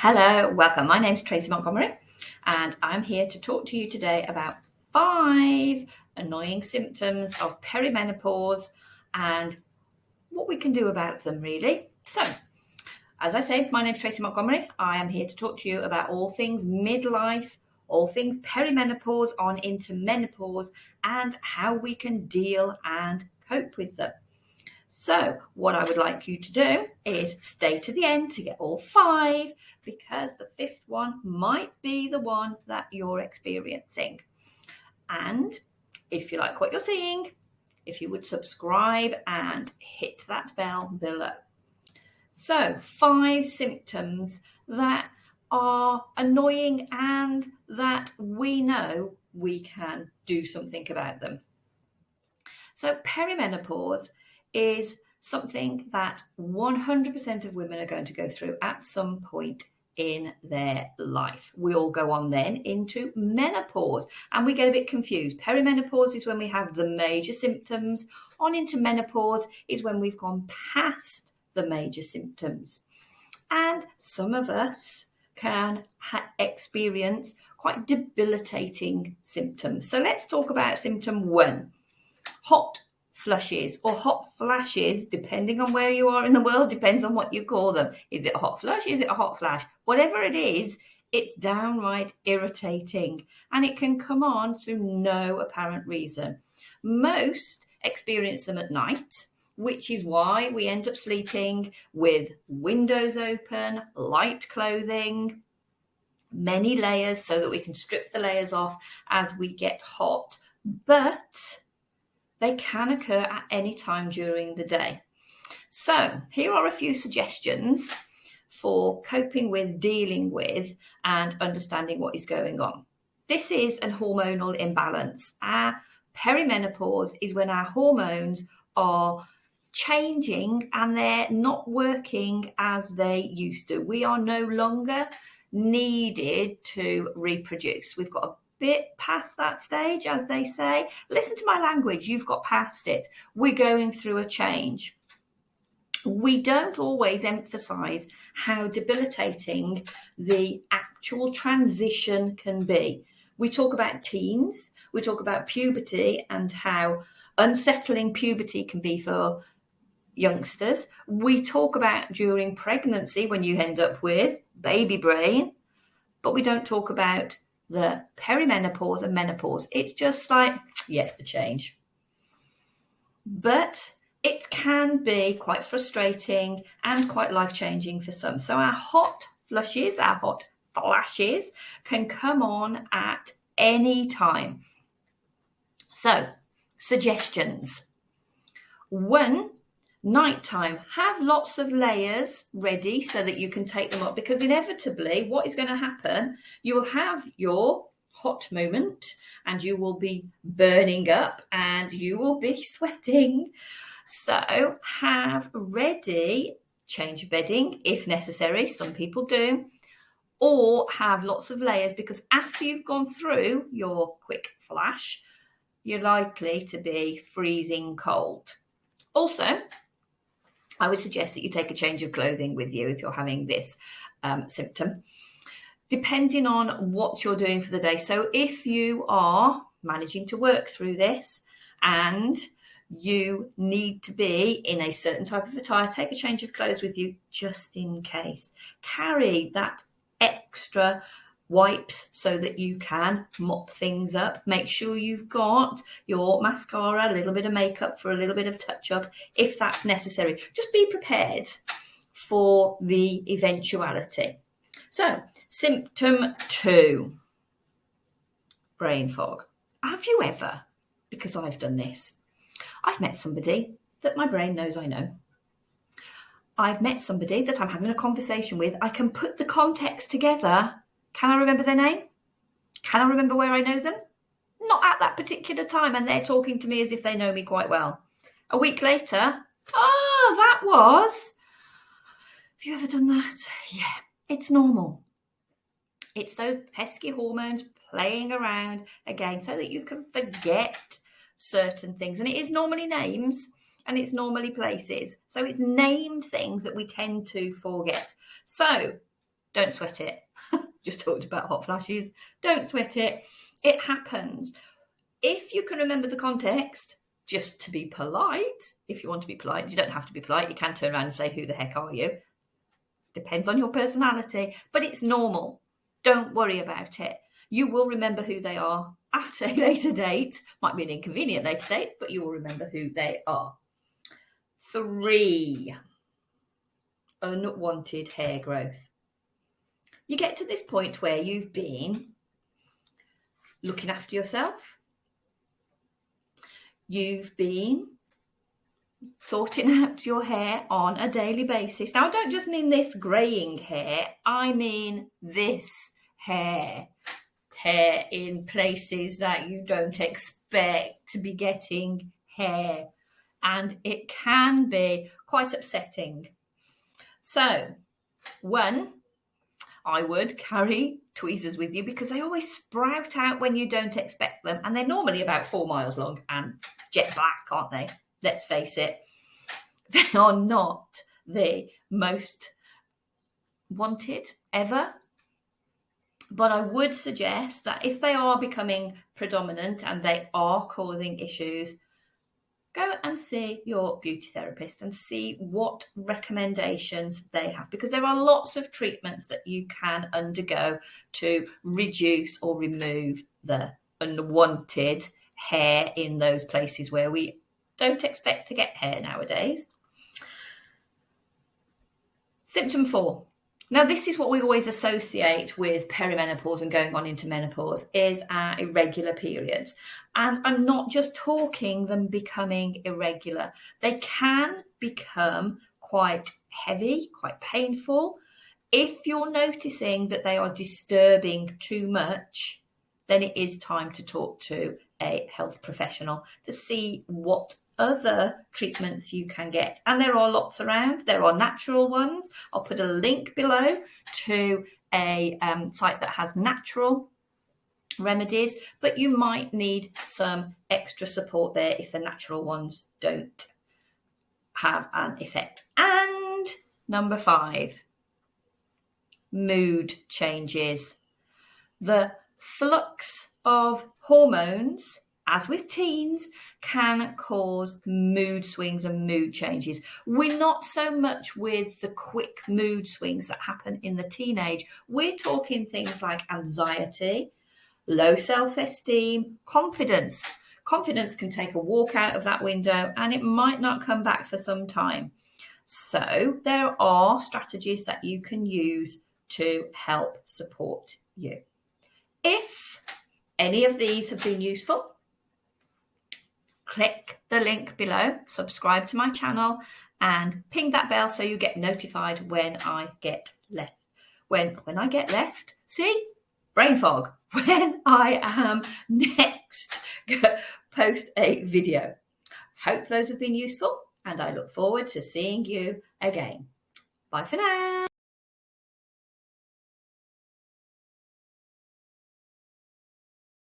Hello, welcome. My name's Tracy Montgomery, and I'm here to talk to you today about 5 annoying symptoms of perimenopause and what we can do about them, really. So, as I say, my name's Tracy Montgomery. I am here to talk to you about all things midlife, all things perimenopause on into menopause, and how we can deal and cope with them. So what I would like you to do is stay to the end to get all 5, because the 5th one might be the one that you're experiencing. And if you like what you're seeing, if you would subscribe and hit that bell below. So 5 symptoms that are annoying and that we know we can do something about them. So perimenopause is something that 100% of women are going to go through at some point in their life. We all go on then into menopause and we get a bit confused. Perimenopause is when we have the major symptoms. On into menopause is when we've gone past the major symptoms. And some of us can experience quite debilitating symptoms. So let's talk about symptom 1. Hot flushes or hot flashes, depending on where you are in the world, depends on what you call them. Is it a hot flush? Is it a hot flash? Whatever it is, it's downright irritating and it can come on through no apparent reason. Most experience them at night, which is why we end up sleeping with windows open, light clothing, many layers so that we can strip the layers off as we get hot. But they can occur at any time during the day. So here are a few suggestions for coping with, dealing with, and understanding what is going on. This is a hormonal imbalance. Our perimenopause is when our hormones are changing and they're not working as they used to. We are no longer needed to reproduce. We've got a bit past that stage, as they say. Listen to my language, you've got past it. We're going through a change. We don't always emphasize how debilitating the actual transition can be. We talk about teens, we talk about puberty and how unsettling puberty can be for youngsters. We talk about during pregnancy when you end up with baby brain, but we don't talk about the perimenopause and menopause. It's just like, yes, the change. But it can be quite frustrating and quite life-changing for some. So our hot flushes, our hot flashes can come on at any time. So, suggestions. 1, nighttime. Have lots of layers ready so that you can take them up, because inevitably what is going to happen, you will have your hot moment and you will be burning up and you will be sweating. So have ready, change bedding if necessary, some people do, or have lots of layers, because after you've gone through your quick flash, you're likely to be freezing cold. Also, I would suggest that you take a change of clothing with you if you're having this symptom, depending on what you're doing for the day. So if you are managing to work through this and you need to be in a certain type of attire, take a change of clothes with you just in case. Carry that extra wipes so that you can mop things up. Make sure you've got your mascara, a little bit of makeup for a little bit of touch up if that's necessary. Just be prepared for the eventuality. So, symptom 2, brain fog. Have you ever, because I've done this, I've met somebody that my brain knows I know. I've met somebody that I'm having a conversation with. I can put the context together. Can I remember their name? Can I remember where I know them? Not at that particular time, and they're talking to me as if they know me quite well. A week later, that was... Have you ever done that? Yeah, it's normal. It's those pesky hormones playing around again so that you can forget certain things. And it is normally names and it's normally places. So it's named things that we tend to forget. So Don't sweat it. Just talked about hot flashes. Don't sweat it. It happens. If you can remember the context, just to be polite, if you want to be polite, you don't have to be polite. You can turn around and say, who the heck are you? Depends on your personality, but it's normal. Don't worry about it. You will remember who they are at a later date. Might be an inconvenient later date, but you will remember who they are. 3, unwanted hair growth. You get to this point where you've been looking after yourself. You've been sorting out your hair on a daily basis. Now, I don't just mean this greying hair. I mean this hair. Hair in places that you don't expect to be getting hair. And it can be quite upsetting. So, 1, I would carry tweezers with you because they always sprout out when you don't expect them. And they're normally about 4 miles long and jet black, aren't they? Let's face it. They are not the most wanted ever. But I would suggest that if they are becoming predominant and they are causing issues, go and see your beauty therapist and see what recommendations they have, because there are lots of treatments that you can undergo to reduce or remove the unwanted hair in those places where we don't expect to get hair nowadays. Symptom 4. Now, this is what we always associate with perimenopause and going on into menopause, is our irregular periods. And I'm not just talking them becoming irregular. They can become quite heavy, quite painful. If you're noticing that they are disturbing too much, then it is time to talk to a health professional to see what other treatments you can get. And there are lots around. There are natural ones. I'll put a link below to a site that has natural remedies, but you might need some extra support there if the natural ones don't have an effect. And number 5, mood changes. The flux of hormones, as with teens, can cause mood swings and mood changes. We're not so much with the quick mood swings that happen in the teenage. We're talking things like anxiety, low self-esteem, confidence. Confidence can take a walk out of that window and it might not come back for some time. So there are strategies that you can use to help support you. If any of these have been useful, click the link below, subscribe to my channel and ping that bell so you get notified when I get left. When I get left, see? Brain fog. When I am next post a video. Hope those have been useful and I look forward to seeing you again. Bye for now.